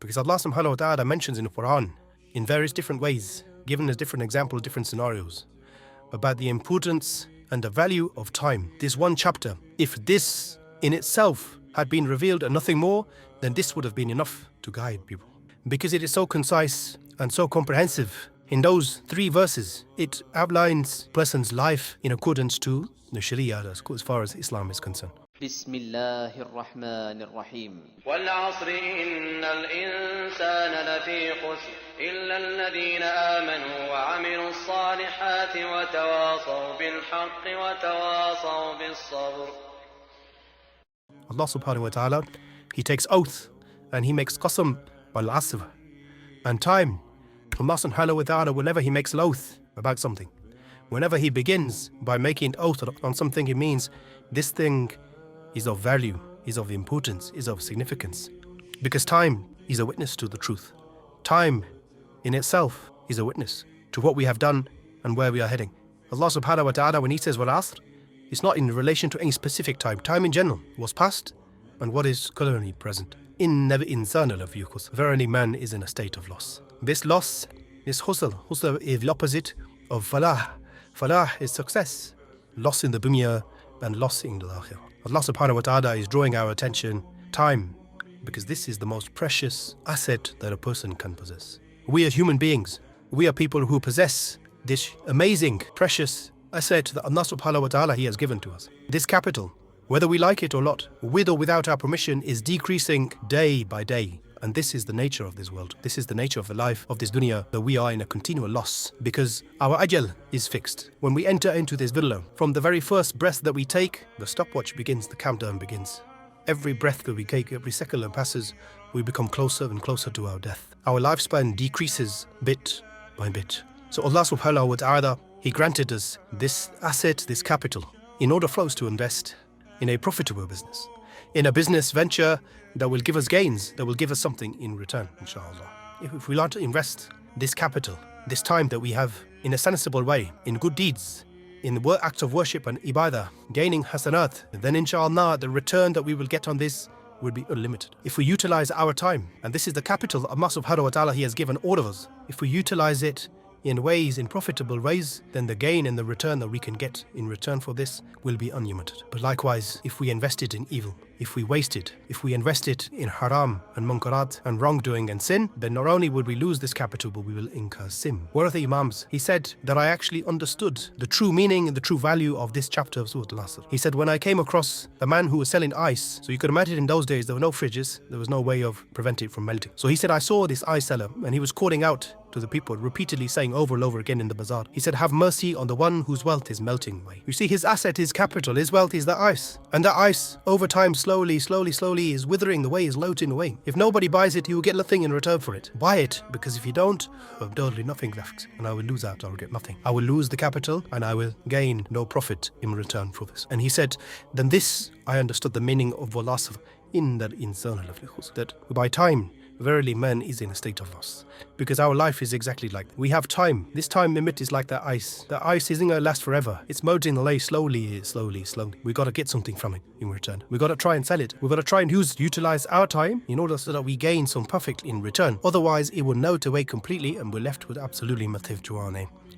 Because Allah subhanahu wa ta'ala mentions in the Quran, in various different ways, given as different examples, different scenarios, about the importance and the value of time. This one chapter, if this in itself had been revealed and nothing more, then this would have been enough to guide people. Because it is so concise and so comprehensive. In those 3 verses, it outlines a person's life in accordance to the Sharia as far as Islam is concerned. بسم الله الرحمن الرحيم والعصر إن الإنسان لفي خسر إلا الذين آمنوا وعملوا الصالحات وتواصوا بالحق وتواصوا بالصبر. Allah subhanahu wa ta'ala, He takes oath and He makes qasam wal asr and time. Allah subhanahu wa ta'ala, whenever He makes an oath about something, whenever He begins by making oath on something, it means this thing is of value, is of importance, is of significance. Because time is a witness to the truth. Time in itself is a witness to what we have done and where we are heading. Allah subhanahu wa ta'ala, when He says wal asr, it's not in relation to any specific time. Time in general, what's past and what is currently present. Inna al-insana lafi khusr. Verily man is in a state of loss. This loss is khusr. Khusr is the opposite of falah. Falah is success. Loss in the dunya and loss in the akhirah. Allah subhanahu wa ta'ala is drawing our attention, time, because this is the most precious asset that a person can possess. We as human beings, we are people who possess this amazing, precious asset that Allah subhanahu wa ta'ala He has given to us. This capital, whether we like it or not, with or without our permission, is decreasing day by day. And this is the nature of this world. This is the nature of the life of this dunya, that we are in a continual loss because our ajal is fixed. When we enter into this villa, from the very first breath that we take, the stopwatch begins, the countdown begins. Every breath that we take, every second that passes, we become closer and closer to our death. Our lifespan decreases bit by bit. So Allah subhanahu wa ta'ala, He granted us this asset, this capital, in order for us to invest in a profitable business, in a business venture that will give us gains, that will give us something in return, inshallah. If we want to invest this capital, this time that we have in a sensible way, in good deeds, in acts of worship and ibadah, gaining hasanat, then inshallah the return that we will get on this will be unlimited. If we utilize our time, and this is the capital Allah subhanahu wa ta'ala He has given all of us, if we utilize it in ways, in profitable ways, then the gain and the return that we can get in return for this will be unlimited. But likewise, if we invest it in evil, if we waste it, if we invest it in haram and munkarat and wrongdoing and sin, then not only would we lose this capital, but we will incur sin. One of the Imams, he said that I actually understood the true meaning and the true value of this chapter of Surah Al-Asr. He said, when I came across the man who was selling ice, so you could imagine in those days there were no fridges, there was no way of preventing it from melting. So he said, I saw this ice seller and he was calling out to the people, repeatedly saying over and over again in the bazaar. He said, have mercy on the one whose wealth is melting away. You see, his asset, his capital, his wealth is the ice. And that ice, over time, slowly is withering away, is floating away. If nobody buys it, he will get nothing in return for it. Buy it, because if you don't, totally nothing left. And I will lose out, I will get nothing. I will lose the capital, and I will gain no profit in return for this. And he said, then this, I understood the meaning of wal asr, innal insana lafi khusr, that by time, verily man is in a state of loss. Because our life is exactly like that. We have time. This time limit is like that ice. The ice isn't going to last forever. It's melting away slowly. We got to get something from it in return. We got to try and sell it. We got to try and utilize our time in order so that we gain some profit in return. Otherwise, it will melt away completely and we're left with absolutely nothing to our name.